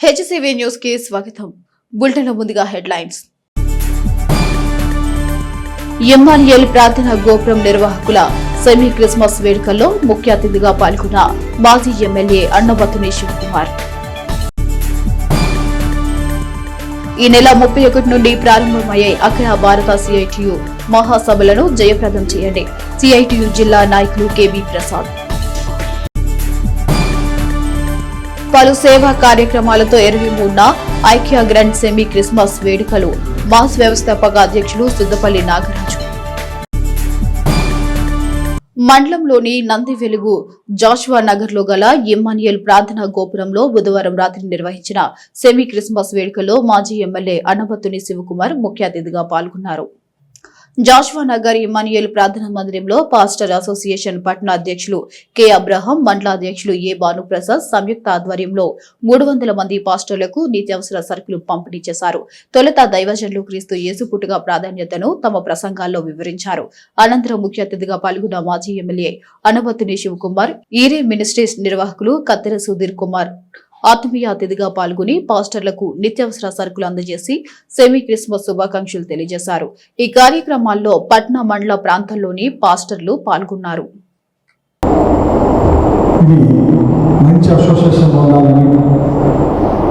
HCV news కి స్వాగతం. Bulletin ముందుగా హెడ్లైన్స్. ఇమ్మానుయేల్ ప్రార్థన గోపురం నిర్వాహకుల సెమీ క్రిస్మస్ వేడుకల్లో ముఖ్య అతిథిగా పాల్గొన్న మాజీ ఎమ్మెల్యే అన్నబత్తుని శివకుమార్. ఈ నెల 31 నుండి ప్రారంభమయ్యే అఖిల భారత సిఐటియు మహాసభలను జయప్రదం చేయండి. సిఐటియు జిల్లా నాయకులు కెబి ప్రసాద్. పలు సేవా కార్యక్రమాలతో 23న ఐక్య గ్రాండ్ సెమీ క్రిస్మస్ వేడుకలు. మాస్ వ్యవస్థాపక అధ్యక్షులు సుద్దపల్లి నాగరాజు. మండలంలోని నంది వెలుగు జాషువా నగర్ లో గల ఇమ్మానుయేల్ ప్రార్థనా గోపురంలో బుధవారం రాత్రి నిర్వహించిన సెమీ క్రిస్మస్ వేడుకల్లో మాజీ ఎమ్మెల్యే అన్నబత్తుని శివకుమార్ ముఖ్య అతిథిగా పాల్గొన్నారు. జాషువా నగర్ ఇమ్మానుయేల్ ప్రార్థనా మందిరంలో పాస్టర్ అసోసియేషన్ పట్టణ అధ్యక్షులు కె అబ్రహం, మండల అధ్యక్షులు ఏ భానుప్రసాద్ సంయుక్త ఆధ్వర్యంలో 300 మంది పాస్టర్లకు నిత్యావసర సరుకులు పంపిణీ చేశారు. తొలుత దైవజనులు క్రీస్తు యేసు పుట్టుక ప్రాధాన్యతను తమ ప్రసంగాల్లో వివరించారు. అనంతరం ముఖ్య అతిథిగా పాల్గొన్న మాజీ ఎమ్మెల్యే అన్నబత్తుని శివకుమార్, ఈరే మినిస్ట్రీస్ నిర్వాహకులు కత్తెర సుధీర్ కుమార్ ఆత్మీయ అతిథిగా పాల్గొని పాస్టర్లకు నిత్యావసర సరుకులు అందజేసి సెమీ క్రిస్మస్ శుభాకాంక్షలు తెలియజేశారు. ఈ కార్యక్రమాల్లో పట్నా మండల ప్రాంతాల్లోని పాస్టర్లు పాల్గొన్నారు. మంచి అసోసియేషన్ ఉండాలని,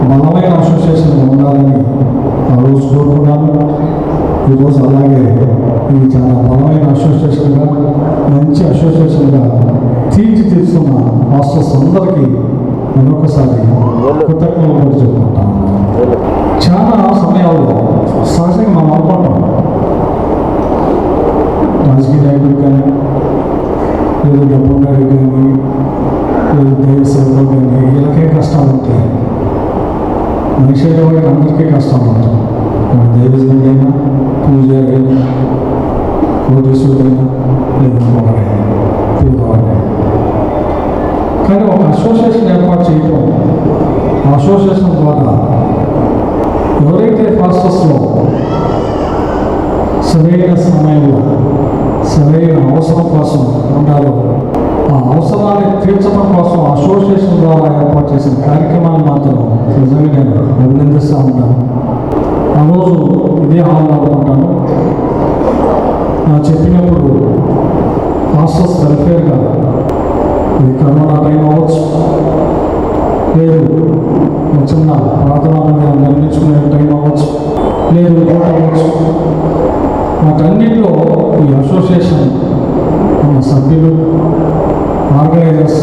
బలమైన అసోసియేషన్ ఉండాలని ఆ రోజు కోరుకున్నాను. ఈరోజు అలాగే ఇది చాలా బలమైన అసోసియేషన్గా, మంచి అసోసియేషన్గా తీర్చిదిద్దుతున్న పాస్టర్స్ అందరికీ మరొకసారి కృతజ్ఞతలు కూడా చెప్పుకుంటాను. చాలా సమయాల్లో సహజంగా మనం అనుకుంటాం, రాజకీయ నాయకులు కానీ, లేదు డబ్బు గారికి కానీ, లేదు దైవ సేవలు కానీ, వీళ్ళకే కష్టాలు ఉంటాయి. మనిషి అందరికీ కష్టాలు ఉంటాయి. దైవజనుడైనా, పూజారైనా, కోటీశ్వరుడైనా, లేదా మగరైనా, పేదవారైనా. కానీ ఒక అసోసియేషన్ ఏర్పాటు చేయటం, ఆ అసోసియేషన్ ద్వారా ఎవరైతే పాస్టర్స్లో సరైన సమయంలో సరైన అవసరం కోసం ఉండాలో ఆ అవసరాన్ని తీర్చడం కోసం అసోసియేషన్ ద్వారా ఏర్పాటు చేసిన కార్యక్రమాన్ని మాత్రం నిజంగా నేను అభినందిస్తూ ఉంటాను. ఆ రోజు ఇదే హాల్లో అనుకుంటాను, చెప్పినప్పుడు పాస్టర్స్ వెల్ఫేర్గా ఇది కరోనా టైం అవ్వచ్చు, లేదు చిన్న ప్రార్థనా మందిరం నిర్మించుకునే టైం అవ్వచ్చు, లేదు ఇంకోటి అవ్వచ్చు. వాటన్నింటిలో ఈ అసోసియేషన్ ఉన్న సభ్యులు, ఆర్గనైజర్స్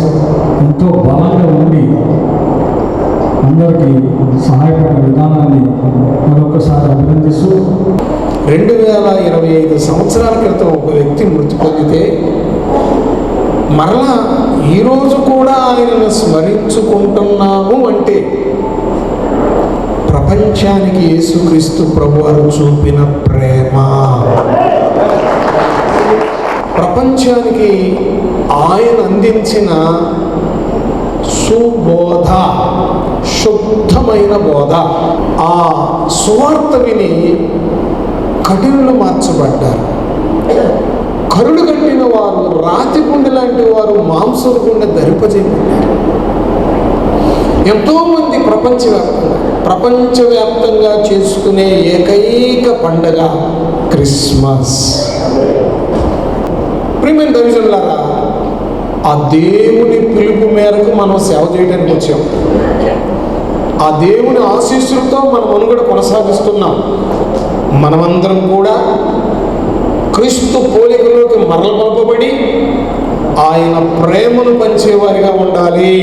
ఎంతో బలంగా ఉండి అందరికీ సహాయపడే విధానాన్ని మరొకసారి అభినందిస్తూ, 2025 సంవత్సరాల క్రితం ఒక వ్యక్తి మృతి పొందితే మరలా ఈరోజు కూడా ఆయనను స్మరించుకుంటున్నాము అంటే ప్రపంచానికి యేసుక్రీస్తు ప్రభువారు చూపిన ప్రేమ, ప్రపంచానికి ఆయన అందించిన సుబోధ, శుద్ధమైన బోధ. ఆ సువార్త విని కఠినులు మార్చబడ్డారు. కరుడు కట్టిన వారు, రాతి గుండె లాంటి వారు మాంసం గుండె ధరింపజేయబడ్డారు. ఎంతోమంది ప్రపంచవ్యాప్తంగా చేసుకునే ఏకైక పండగ క్రిస్మస్. ప్రియమైన దైవజనులారా, ఆ దేవుని పిలుపు మేరకు మనం సేవ చేయడానికి వచ్చాం. ఆ దేవుని ఆశీస్సులతో మనం మనుగడ కొనసాగిస్తున్నాం. మనమందరం కూడా క్రీస్తు పోలికలోకి మరలపరపబడి ఆయన ప్రేమను పంచేవారిగా ఉండాలి,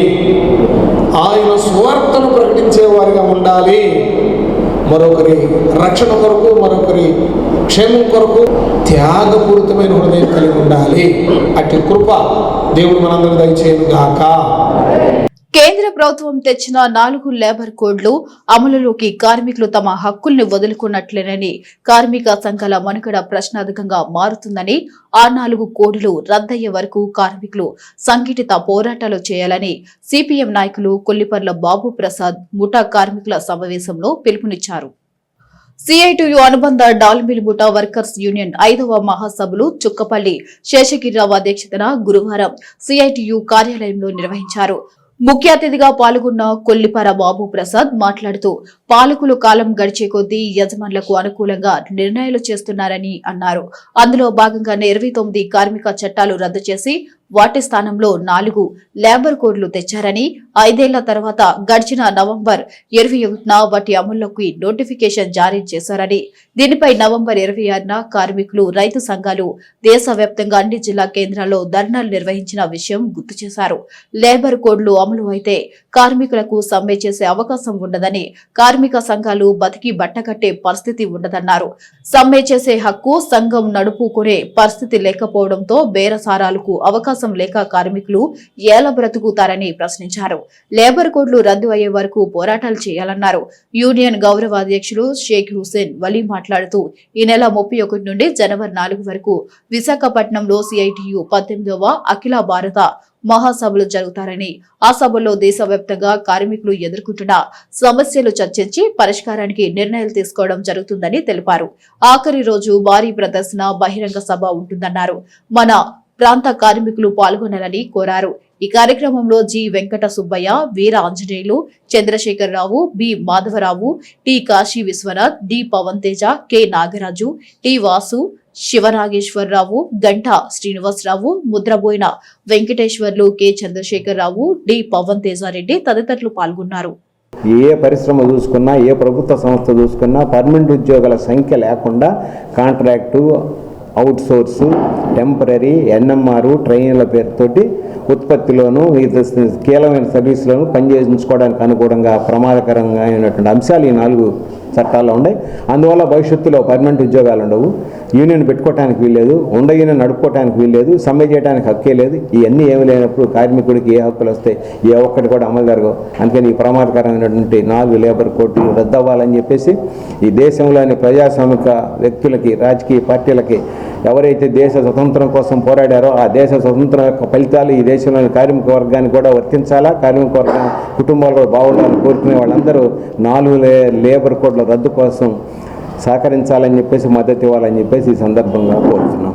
ఆయన సువార్తను ప్రకటించేవారిగా ఉండాలి. మరొకరి రక్షణ కొరకు, మరొకరి క్షేమం కొరకు త్యాగపూరితమైన హృదయం కలిగి ఉండాలి. అట్టి కృప దేవుడు మనందరూ దయచేయను గాక. కేంద్ర ప్రభుత్వం తెచ్చిన 4 లేబర్ కోడ్లు అమలులోకి కార్మికులు తమ హక్కుల్ని వదులుకున్నట్లేనని, కార్మిక సంఘాల మనుగడ ప్రశ్నార్థకంగా మారుతుందని, ఆ 4 కోడ్లు రద్దయ్యే వరకు కార్మికులు సంఘటిత పోరాటాలు చేయాలని సిపిఎం నాయకులు కొల్లిపర్ల బాబు ప్రసాద్ ముఠా కార్మికుల సమావేశంలో పిలుపునిచ్చారు. సిఐటియు అనుబంధ డాల్మిల్ ముఠా వర్కర్స్ యూనియన్ 5వ మహాసభలు చుక్కపల్లి శేషగిరిరావు అధ్యక్షతన గురువారం సిఐటియు కార్యాలయంలో నిర్వహించారు. ముఖ్య అతిథిగా పాల్గొన్న కొల్లిపార బాబు ప్రసాద్ మాట్లాడుతూ పాలకులు కాలం గడిచే కొద్దీ యజమానులకు అనుకూలంగా నిర్ణయాలు చేస్తున్నారని అన్నారు. అందులో భాగంగానే 29 కార్మిక చట్టాలు రద్దు చేసి వాటి స్థానంలో 4 లేబర్ కోడ్లు తెచ్చారని, 5 ఏళ్ల తర్వాత గడిచిన నవంబర్ 21న వాటి అమల్లోకి నోటిఫికేషన్ జారీ చేశారని, దీనిపై నవంబర్ 26న కార్మికులు, రైతు సంఘాలు దేశవ్యాప్తంగా అన్ని జిల్లా కేంద్రాల్లో ధర్నాలు నిర్వహించిన విషయం గుర్తు చేశారు. లేబర్ కోడ్లు అమలు అయితే కార్మికులకు సమ్మె చేసే అవకాశం ఉండదని, కార్మిక సంఘాలు బతికి బట్టకట్టే పరిస్థితి ఉండదన్నారు. సమ్మె చేసే హక్కు, సంఘం నడుపుకునే పరిస్థితి లేకపోవడంతో బేరసారాలకు అవకాశం లేక కార్మికులు ఎలా బ్రతుకుతారని ప్రశ్నించారు. లేబర్ కోడ్లు రద్దు అయ్యే వరకు పోరాటాలు చేయాలన్నారు. యూనియన్ గౌరవ అధ్యక్షులు షేక్ హుసేన్ వలీ మాట్లాడుతూ ఈ నెల 31 నుండి జనవరి 4 వరకు విశాఖపట్నంలో సిఐటియు 18వ అఖిల భారత మహాసభలు జరుగుతారని, ఆ సభల్లో దేశవ్యాప్తంగా కార్మికులు ఎదుర్కొంటున్న సమస్యలు చర్చించి పరిష్కారానికి నిర్ణయాలు తీసుకోవడం జరుగుతుందని తెలిపారు. ఆఖరి రోజు భారీ ప్రదర్శన, బహిరంగ సభ ఉంటుందన్నారు. మన ప్రాంత కార్మికులు పాల్గొనాలని కోరారు. ఈ కార్యక్రమంలో G Venkata Subbaiah, Veera Anjaneyulu, Chandrasekhara Rao, B Madhava Rao, T Kashi Vishwanath, D Pavan Teja, K Nagaraju, T Vasu, Sivanageswara Rao, Ganta Srinivasa Rao, Mudraboina Venkateswarlu, K Chandrasekhara Rao, D Pavan Teja Reddy తదితరులు పాల్గొన్నారు. ఏ పరిశ్రమ చూసుకున్నా, ఏ ప్రభుత్వ సంస్థ చూసుకున్నా పర్మనెంట్ ఉద్యోగాల సంఖ్య లేకుండా contract, outsource, temporary, NMR, ట్రైన్ల పేరుతోటి ఉత్పత్తిలోను, కీలకమైన సర్వీసులను పనిచేయించుకోవడానికి అనుగుణంగా ప్రమాదకరంగా అయినటువంటి అంశాలు ఈ 4 చట్టాల్లో ఉన్నాయి. అందువల్ల భవిష్యత్తులో పర్మనెంట్ ఉద్యోగాలు ఉండవు, యూనియన్ పెట్టుకోవడానికి వీల్లేదు, యూనియన్ నడుపుకోవడానికి వీల్లేదు, సమ్మె చేయడానికి హక్కే లేదు. ఇవన్నీ ఏమి లేనప్పుడు కార్మికుడికి ఏ హక్కులు వస్తాయి? ఏ ఒక్కటి కూడా అమలు జరగవు. అందుకని ఈ ప్రమాదకరమైనటువంటి 4 లేబర్ కోడ్లు రద్దు అవ్వాలని చెప్పేసి ఈ దేశంలోని ప్రజాస్వామిక వ్యక్తులకి, రాజకీయ పార్టీలకి ఎవరైతే దేశ స్వతంత్రం కోసం పోరాడారో ఆ దేశ స్వతంత్రం యొక్క ఫలితాలు ఈ దేశంలోని కార్మిక వర్గానికి కూడా వర్తించాలా, కార్మిక వర్గం కుటుంబాలు కూడా బాగుండాలని కోరుకునే వాళ్ళందరూ 4 లేబర్ కోడ్ల రద్దు కోసం సహకరించాలని చెప్పేసి, మద్దతు ఇవ్వాలని చెప్పేసి ఈ సందర్భంగా కోరుతున్నాం.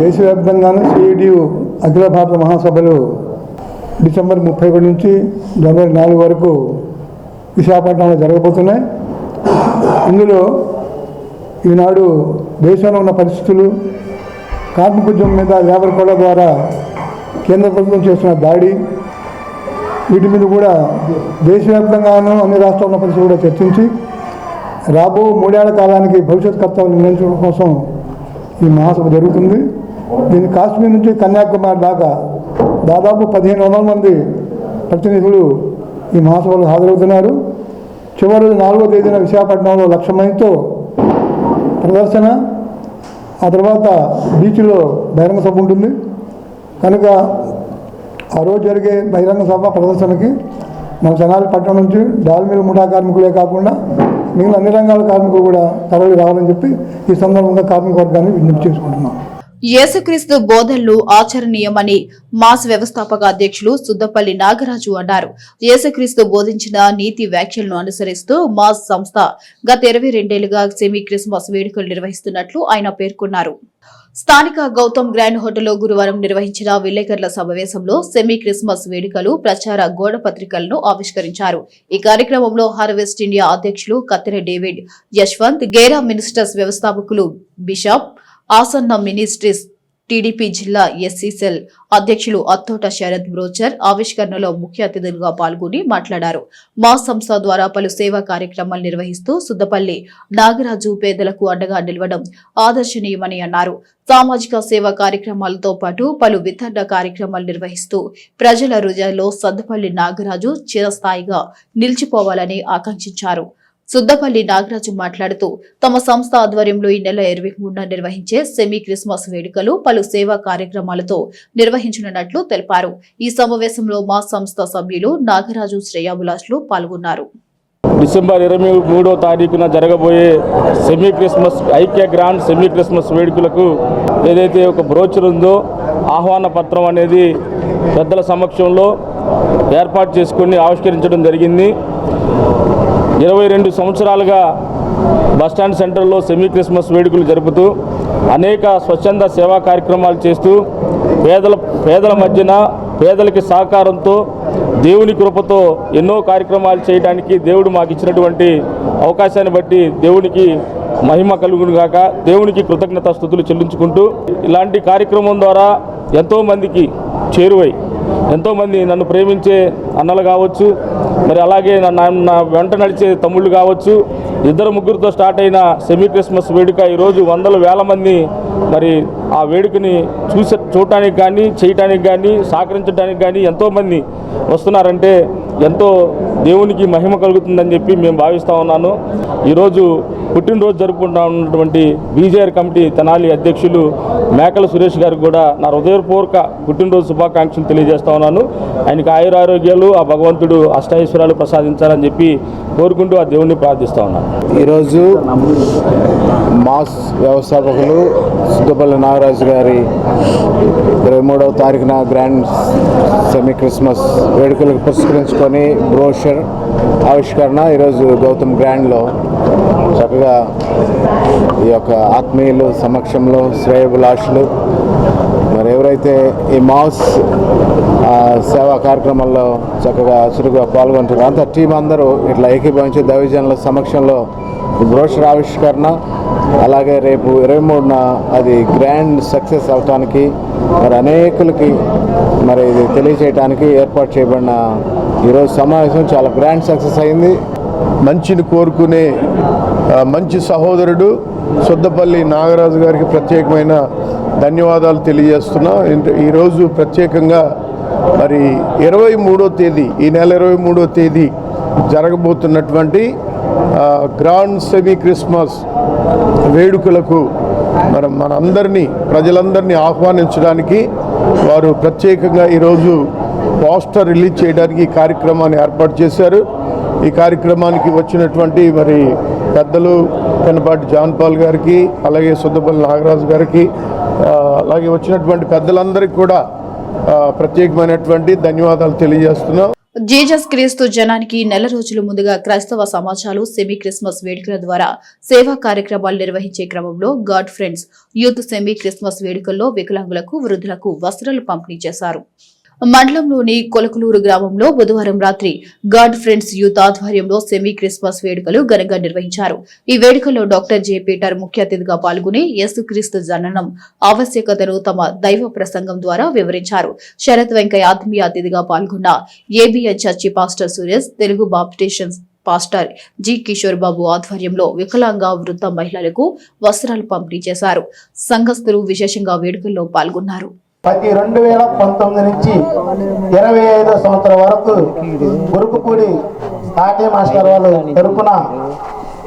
దేశవ్యాప్తంగాను సిఐటియు అఖిల భారత మహాసభలు డిసెంబర్ 31 నుంచి జనవరి 4 వరకు విశాఖపట్నంలో జరగబోతున్నాయి. ఇందులో ఈనాడు దేశంలో ఉన్న పరిస్థితులు, కార్మిక ఉద్యమం మీద లేబర్ కోడ్ల ద్వారా కేంద్ర ప్రభుత్వం చేస్తున్న దాడి, వీటి మీద కూడా దేశవ్యాప్తంగాను అన్ని రాష్ట్రాల పరిస్థితులు కూడా చర్చించి రాబో 3 ఏళ్ల కాలానికి భవిష్యత్ కర్తవ్యాలు నిర్ణయించడం కోసం ఈ మహాసభ జరుగుతుంది. దీన్ని కాశ్మీర్ నుంచి కన్యాకుమారి దాకా దాదాపు 1500 మంది ప్రతినిధులు ఈ మహాసభలో హాజరవుతున్నారు. చివరి 4వ తేదీన విశాఖపట్నంలో 1,00,000 మందితో ప్రదర్శన, ఆ తర్వాత బీచ్లో బహిరంగ సభ ఉంటుంది. కనుక ఆ రోజు జరిగే బహిరంగ సభ ప్రదర్శనకి మన తెనాలి పట్టణం నుంచి డాల్మిల్ ముఠా కార్మికులే కాకుండా మిగిలిన అన్ని రంగాల కార్మికులు కూడా తరలి రావాలని చెప్పి ఈ సందర్భంగా కార్మిక వర్గాన్ని విజ్ఞప్తి చేసుకుంటున్నాం. యేసుక్రీస్తు బోధనలు ఆచరణీయమని మాస్ వ్యవస్థాపక అధ్యక్షులు సుద్దపల్లి నాగరాజు అన్నారు. యేసుక్రీస్తు బోధించిన నీతి వ్యాఖ్యలను అనుసరిస్తూ మాస్ సంస్థ గత 22 ఏళ్లుగా సెమీ క్రిస్మస్ వేడుకలు నిర్వహిస్తున్నట్లు ఆయన పేర్కొన్నారు. స్థానిక గౌతమ్ గ్రాండ్ హోటల్లో గురువారం నిర్వహించిన విలేకరుల సమావేశంలో సెమీ క్రిస్మస్ వేడుకలు ప్రచార గోడ పత్రికలను ఆవిష్కరించారు. ఈ కార్యక్రమంలో హార్వెస్ట్ ఇండియా అధ్యక్షులు కత్తెర డేవిడ్ యశ్వంత్, గేరా మినిస్టర్స్ వ్యవస్థాపకులు బిషప్, ఆసన్న మినిస్ట్రీస్ టీడీపీ జిల్లా ఎస్సీ సెల్ అధ్యక్షులు అత్తోట శరత్ బ్రోచర్ ఆవిష్కరణలో ముఖ్య అతిథులుగా పాల్గొని మాట్లాడారు. మా సంస్థ ద్వారా పలు సేవా కార్యక్రమాలు నిర్వహిస్తూ సుద్దపల్లి నాగరాజు పేదలకు అండగా నిలవడం ఆదర్శనీయమని అన్నారు. సామాజిక సేవా కార్యక్రమాలతో పాటు పలు వితరణ కార్యక్రమాలు నిర్వహిస్తూ ప్రజల హృదయాల్లో సుద్దపల్లి నాగరాజు చిరస్థాయిగా నిలిచిపోవాలని ఆకాంక్షించారు. సుద్దపల్లి నాగరాజు మాట్లాడుతూ తమ సంస్థ ఆధ్వర్యంలో ఈ నెల 23న నిర్వహించే సెమీ క్రిస్మస్ వేడుకలు పలు సేవా కార్యక్రమాలతో నిర్వహించనున్నట్లు తెలిపారు. ఈ సమావేశంలో మా సంస్థ సభ్యులు నాగరాజు, శ్రేయాభిలాషులు పాల్గొన్నారు. డిసెంబర్ 23వ తారీఖున జరగబోయే సెమీ క్రిస్మస్ ఐక్య గ్రాండ్ సెమీ క్రిస్మస్ వేడుకలకు ఏదైతే ఒక బ్రోచర్ ఉందో, ఆహ్వాన పత్రం అనేది పెద్దల సమక్షంలో ఏర్పాటు చేసుకుని ఆవిష్కరించడం జరిగింది. 22 సంవత్సరాలుగా బస్టాండ్ సెంటర్లో సెమీ క్రిస్మస్ వేడుకలు జరుపుతూ అనేక స్వచ్ఛంద సేవా కార్యక్రమాలు చేస్తూ పేదల మధ్యన పేదలకి సహకారంతో దేవుని కృపతో ఎన్నో కార్యక్రమాలు చేయడానికి దేవుడు మాకు ఇచ్చినటువంటి అవకాశాన్ని బట్టి దేవునికి మహిమ కలుగును గాక. దేవునికి కృతజ్ఞతాస్తుతులు చెల్లించుకుంటూ ఇలాంటి కార్యక్రమం ద్వారా ఎంతోమందికి చేరువై ఎంతోమంది నన్ను ప్రేమించే అన్నలు కావచ్చు, మరి అలాగే నా వెంట నడిచే తమ్ముళ్ళు కావచ్చు, ఇద్దరు ముగ్గురితో స్టార్ట్ అయిన సెమీ క్రిస్మస్ వేడుక ఈరోజు వందల వేల మంది మరి ఆ వేడుకని చూడటానికి కానీ చేయటానికి కానీ సహకరించడానికి కానీ ఎంతోమంది వస్తున్నారంటే ఎంతో దేవునికి మహిమ కలుగుతుందని చెప్పి మేము భావిస్తూ ఉన్నాను. ఈరోజు పుట్టినరోజు జరుపుకుంటా ఉన్నటువంటి బీజేఆర్ కమిటీ తెనాలి అధ్యక్షులు మేకల సురేష్ గారికి కూడా నా హృదయపూర్వక పుట్టినరోజు శుభాకాంక్షలు తెలియజేస్తా ఉన్నాను. ఆయనకి ఆయురారోగ్యాలు ఆ భగవంతుడు అష్టైశ్వర్యాలు ప్రసాదించాలని చెప్పి కోరుకుంటూ ఆ దేవుణ్ణి ప్రార్థిస్తూ ఉన్నాను. ఈరోజు మాస్ వ్యవస్థాపకులు సుద్దపల్లి నాగరాజు గారి 23వ తారీఖున గ్రాండ్ సెమీ క్రిస్మస్ వేడుకలకు పురస్కరించుకొని బ్రోషర్ ఆవిష్కరణ ఈరోజు గౌతమ్ గ్రాండ్లో చక్కగా ఈ యొక్క ఆత్మీయులు సమక్షంలో శ్రేయభిలాషులు మరి ఎవరైతే ఈ మాస్ సేవా కార్యక్రమాల్లో చక్కగా చురుగ్గా పాల్గొంటారో అంత టీం అందరూ ఇట్లా ఏకీభవించి దైవజనుల సమక్షంలో బ్రోషర్ ఆవిష్కరణ, అలాగే రేపు 23న అది గ్రాండ్ సక్సెస్ అవటానికి మరి అనేకులకి మరి ఇది తెలియచేయడానికి ఏర్పాటు చేయబడిన ఈరోజు సమావేశం చాలా గ్రాండ్ సక్సెస్ అయింది. మంచిని కోరుకునే మంచి సహోదరుడు సుద్దపల్లి నాగరాజు గారికి ప్రత్యేకమైన ధన్యవాదాలు తెలియజేస్తున్నా. ఈరోజు ప్రత్యేకంగా మరి 23వ తేదీ ఈ నెల 23వ తేదీ జరగబోతున్నటువంటి గ్రాండ్ సెమీ క్రిస్మస్ వేడుకలకు మనందరినీ ప్రజలందరినీ ఆహ్వానించడానికి వారు ప్రత్యేకంగా ఈరోజు పోస్టర్ రిలీజ్ చేయడానికి ఈ కార్యక్రమాన్ని ఏర్పాటు చేశారు. ఈ కార్యక్రమానికి వచ్చినటువంటి మరి పెద్దలు పెనపాటి జాన్ పాల్ గారికి, అలాగే సుద్దపల్లి నాగరాజు గారికి, అలాగే వచ్చినటువంటి పెద్దలందరికీ కూడా ప్రత్యేకమైనటువంటి ధన్యవాదాలు తెలియజేస్తున్నాం. జీసస్ క్రీస్తు జనానికి నెల రోజుల ముందుగా క్రైస్తవ సమాజాలు సెమీ క్రిస్మస్ వేడుకల ద్వారా సేవా కార్యక్రమాలు నిర్వహించే క్రమంలో God friends youth semi Christmas వేడుకల్లో వికలాంగులకు, వృద్ధులకు వస్త్రాలు పంపిణీ చేశారు. మండలంలోని కొలకలూరు గ్రామంలో బుధవారం రాత్రి గాడ్ ఫ్రెండ్స్ యూత్ ఆధ్వర్యంలో సెమీ క్రిస్మస్ వేడుకలు ఘనంగా నిర్వహించారు. ఈ వేడుకల్లో డాక్టర్ జె పీటర్ ముఖ్య అతిథిగా పాల్గొని యేసుక్రీస్తు జననం ఆవశ్యకతను తమ దైవ ప్రసంగం ద్వారా వివరించారు. శరత్ వెంకయ్య ఆత్మీయ అతిథిగా పాల్గొన్న ABN church pastor Suresh, Telugu బాప్టిస్టన్ పాస్టర్ జి కిషోర్ బాబు ఆధ్వర్యంలో వికలాంగ వృద్ధ మహిళలకు వస్త్రాలు పంపిణీ చేశారు. సంఘస్థులు విశేషంగా వేడుకల్లో పాల్గొన్నారు. ప్రతి 2019 నుంచి 25వ సంవత్సరం వరకు గురుకుపూడి తాటే మాస్టర్ వాళ్ళు తరపున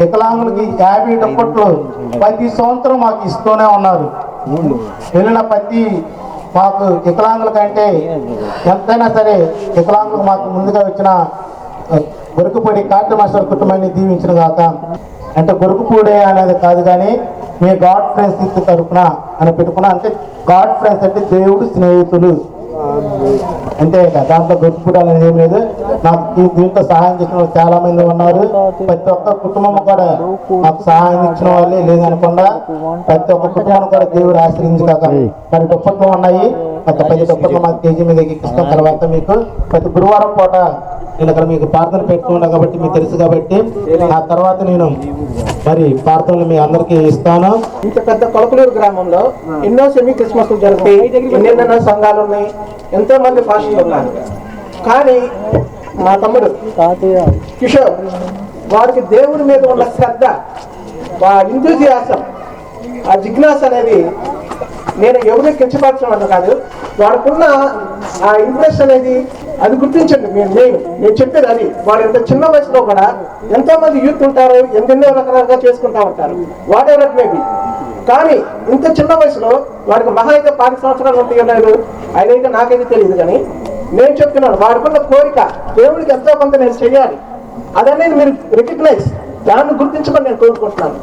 వికలాంగులకి 50 దుప్పట్లు ప్రతి సంవత్సరం మాకు ఇస్తూనే ఉన్నారు. వెళ్ళిన ప్రతి మాకు వికలాంగుల కంటే ఎంతైనా సరే వికలాంగులకు మాకు ముందుగా వచ్చిన గురుకుపూడి తాటే మాస్టర్ కుటుంబాన్ని దీవించిన కాక, అంటే గురుకుపూడే అనేది కాదు కానీ మీ గాడ్ ఫ్రెండ్స్ తరపున అని పెట్టుకున్నా. అంటే గాడ్ ఫ్రెండ్స్ అంటే దేవుడు స్నేహితులు అంతే, దాంట్లో గుర్తుపూడ అనేది ఏం లేదు. నాకు దీంట్లో సహాయం చేసిన వాళ్ళు చాలా మంది ఉన్నారు. ప్రతి ఒక్క కుటుంబం కూడా నాకు సహాయం ఇచ్చిన వాళ్ళే లేదనకుండా ప్రతి ఒక్క కుటుంబాన్ని కూడా దేవుడు ఆశ్రయించగాక. మరి దుప్పట్లు ఉన్నాయి, ఒక 10 దుప్పట్లు మాకు కేజీ మీద ఎక్కిస్తాం. తర్వాత మీకు ప్రతి గురువారం పూట నేను అక్కడ మీకు ప్రార్థన పెట్టుకున్నా కాబట్టి మీకు తెలుసు కాబట్టి ఆ తర్వాత నేను మరి ప్రార్థనలు మీ అందరికీ ఇస్తాను. ఇంత పెద్ద కొలకలూరు గ్రామంలో ఎన్నో సెమీ క్రిస్మస్ జరుగుతాయి, ఎన్నెన్నో సంఘాలు ఉన్నాయి, ఎంతో మంది ఫాస్టర్లు ఉన్నారు. కానీ మా తమ్ముడు కిషోర్ వారికి దేవుడి మీద ఉన్న శ్రద్ధ, ఆ ఎంతూజియాసం, ఆ జిజ్ఞాస అనేది నేను ఎవరిని కించపరచడం కాదు, వాడుకున్న ఆ ఇంట్రెస్ట్ అనేది అది గుర్తించండి. నేను చెప్పేది అది. వాడు ఎంత చిన్న వయసులో కూడా ఎంతో మంది యూత్ ఉంటారు, ఎన్నెన్నో రకరకాలుగా చేసుకుంటా ఉంటారు, what ever it may be. కానీ ఇంత చిన్న వయసులో వాడికి మహా అయితే 10 సంవత్సరాలు ఉంటాయన్నారు, అదైతే నాకైతే తెలియదు. కానీ నేను చెప్తున్నాను, వాడుకున్న కోరిక దేవుడికి ఎంతో కొంత నేను చేయాలి, అదనేది మీరు రికగ్నైజ్, దాన్ని గుర్తించమని నేను కోరుకుంటున్నాను.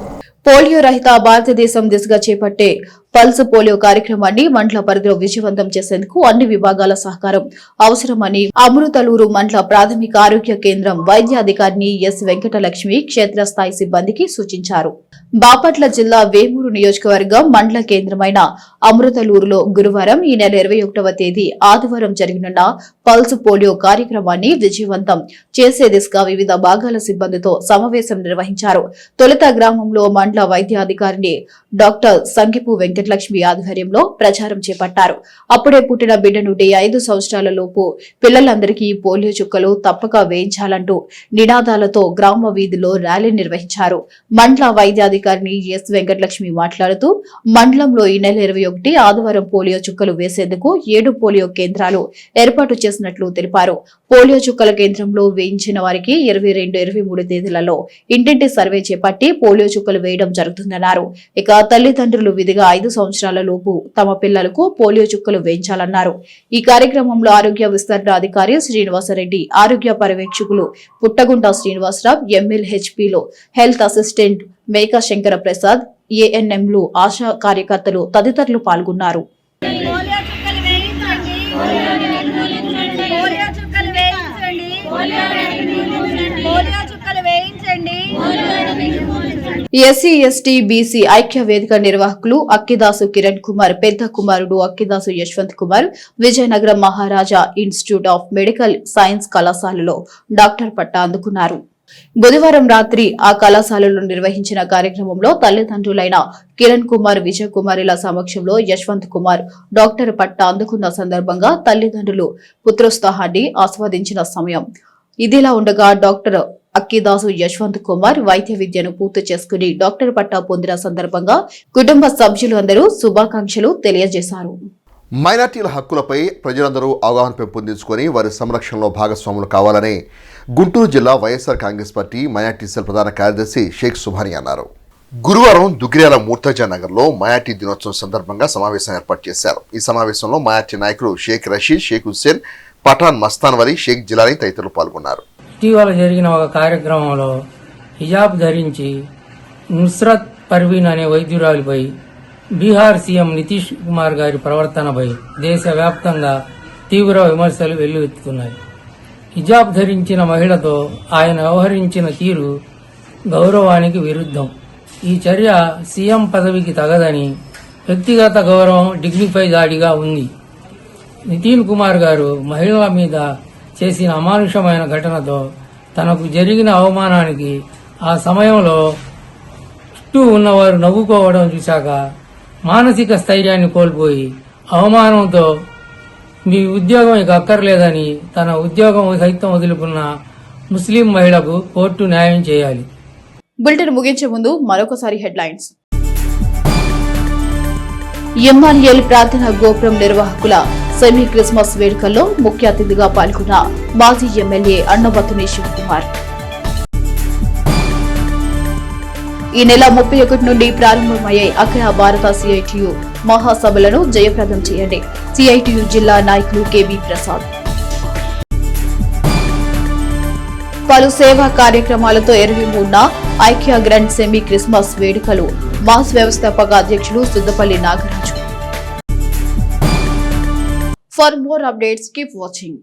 పోలియో రహిత భారతదేశం దిశగా చేపట్టే పల్స్ పోలియో కార్యక్రమాన్ని మండల పరిధిలో విజయవంతం చేసేందుకు అన్ని విభాగాల సహకారం అవసరమని అమృతలూరు మండల ప్రాథమిక ఆరోగ్య కేంద్రం వైద్యాధికారిని ఎస్ వెంకటలక్ష్మి క్షేత్రస్థాయి సిబ్బందికి సూచించారు. బాపట్ల జిల్లా వేమూరు నియోజకవర్గం మండల కేంద్రమైన అమృతలూరులో గురువారం ఈ నెల 21వ తేదీ ఆదివారం జరగనున్న పల్స్ పోలియో కార్యక్రమాన్ని విజయవంతం చేసే దిశగా వివిధ భాగాల సిబ్బందితో సమావేశం నిర్వహించారు. తొలుత గ్రామంలో మండల వైద్యాధికారిని డాక్టర్ సంగిపు వెంకటలక్ష్మి ఆధ్వర్యంలో ప్రచారం చేపట్టారు. అప్పుడే పుట్టిన బిడ్డ నుండి 5 సంవత్సరాల లోపు పిల్లలందరికీ పోలియో చుక్కలు తప్పక వేయించాలంటూ నినాదాలతో గ్రామ వీధిలో ర్యాలీ నిర్వహించారు. మండల వైద్యాధికారిని ఎస్ వెంకటలక్ష్మి మాట్లాడుతూ మండలంలో ఈ నెల 21 ఆదివారం పోలియో చుక్కలు వేసేందుకు 7 పోలియో కేంద్రాలు ఏర్పాటు చేసినట్లు తెలిపారు. పోలియో చుక్కల కేంద్రంలో వేయించిన వారికి 22-23 తేదీలలో ఇంటింటి సర్వే చేపట్టి పోలియో చుక్కలు వేయడం జరుగుతుందన్నారు. ఇక తల్లిదండ్రులు విధిగా 5 సంవత్సరాల లోపు తమ పిల్లలకు పోలియో చుక్కలు వేయించాలన్నారు. ఈ కార్యక్రమంలో ఆరోగ్య విస్తరణ అధికారి శ్రీనివాసరెడ్డి, ఆరోగ్య పర్యవేక్షకులు పుట్టగుంట శ్రీనివాసరావు, ఎంఎల్హెచ్పిలో హెల్త్ అసిస్టెంట్ మేకా శంకర ప్రసాద్, ఏఎన్ఎంలు, ఆశా కార్యకర్తలు తదితరులు పాల్గొన్నారు. ఎస్సీ ఎస్టీ బీసీ ఐక్య వేదిక నిర్వాహకులు అక్కిదాసు కిరణ్ కుమార్, పెద్ద కుమారుడు అక్కిదాసు యశ్వంత్ కుమార్ విజయనగరం మహారాజా ఇన్స్టిట్యూట్ ఆఫ్ మెడికల్ సైన్స్ కళాశాలలో డాక్టర్ పట్టా అందుకున్నారు. బుధవారం రాత్రి ఆ కళాశాలలో నిర్వహించిన కార్యక్రమంలో తల్లిదండ్రులైన కిరణ్ కుమార్, విజయ్ కుమారుల సమక్షంలో యశ్వంత్ కుమార్ డాక్టర్ పట్టా అందుకున్న సందర్భంగా తల్లిదండ్రులు పుత్రోత్సాహాన్ని ఆస్వాదించిన సమయం. ఇదిలా ఉండగా డాక్టర్ అక్కిదాసు యశ్వంత్ కుమార్ వైద్య విద్యను పూర్తి చేసుకుని డాక్టర్ పట్టా పొందిన సందర్భంగా కుటుంబ సభ్యులు అందరూ శుభాకాంక్షలు తెలియజేశారు. మైనార్టీల హక్కులపై ప్రజలందరూ అవగాహన పెంపొందించుకొని వారి సంరక్షణలో భాగస్వాములు కావాలని గుంటూరు జిల్లా YSR Congress party minority cell ప్రధాన కార్యదర్శి షేక్ సుభాని అన్నారు. గురువారం దుగ్గిరాల మూర్తజా నగర్లో మైనార్టీ దినోత్సవం సందర్భంగా సమావేశం ఏర్పాటు చేశారు. ఈ సమావేశంలో మైనార్టీ నాయకులు షేక్ రషీద్, షేక్ హుస్సేన్, పఠాన్ మస్తాన్ వలి, షేక్ జిలానీ తదితరులు పాల్గొన్నారు. ఇటీవల జరిగిన ఒక కార్యక్రమంలో హిజాబ్ ధరించి నుస్రత్ పర్వీన్ అనే వైద్యురాలిపై బీహార్ సీఎం నితీష్ కుమార్ గారి ప్రవర్తనపై దేశవ్యాప్తంగా తీవ్ర విమర్శలు వెల్లువెత్తుతున్నాయి. హిజాబ్ ధరించిన మహిళతో ఆయన వ్యవహరించిన తీరు గౌరవానికి విరుద్ధం. ఈ చర్య సీఎం పదవికి తగదని, వ్యక్తిగత గౌరవం, డిగ్నిఫై దాడిగా ఉంది. నితీన్ కుమార్ గారు మహిళల మీద చేసిన అమానుషమైన ఘటనతో తనకు జరిగిన అవమానానికి ఆ సమయంలో చుట్టూ ఉన్నవారు నవ్వుకోవడం చూశాక మానసిక స్థైర్యాన్ని కోల్పోయి అవమానంతో మీ ఉద్యోగం ఇక అక్కర్లేదని తన ఉద్యోగం సైతం వదులుకున్న ముస్లిం మహిళకు కోర్టు న్యాయం చేయాలి. బులెటిన్ ముగించే ముందు మరొకసారి హెడ్లైన్స్. ఇమ్మాన్యుయేల్ ప్రార్థన గోపురం నిర్వాహకుల సెమీ క్రిస్మస్ వేడుకల్లో ముఖ్య అతిథిగా పాల్గొన్న మాజీ ఎమ్మెల్యే అన్నబత్తుని శివకుమార్. ఈ నెల 31 నుండి ప్రారంభమయ్యే అఖిల భారత సిఐటియు మహాసభలను జయప్రదం చేయండి. సిఐటియు జిల్లా నాయకులు కెబి ప్రసాద్. పలు సేవా కార్యక్రమాలతో 23న ఐక్య గ్రాండ్ సెమీ క్రిస్మస్ వేడుకలు. మాస్ వ్యవస్థాపక అధ్యక్షులు Suddapalli Nagaraju. For more updates, keep watching.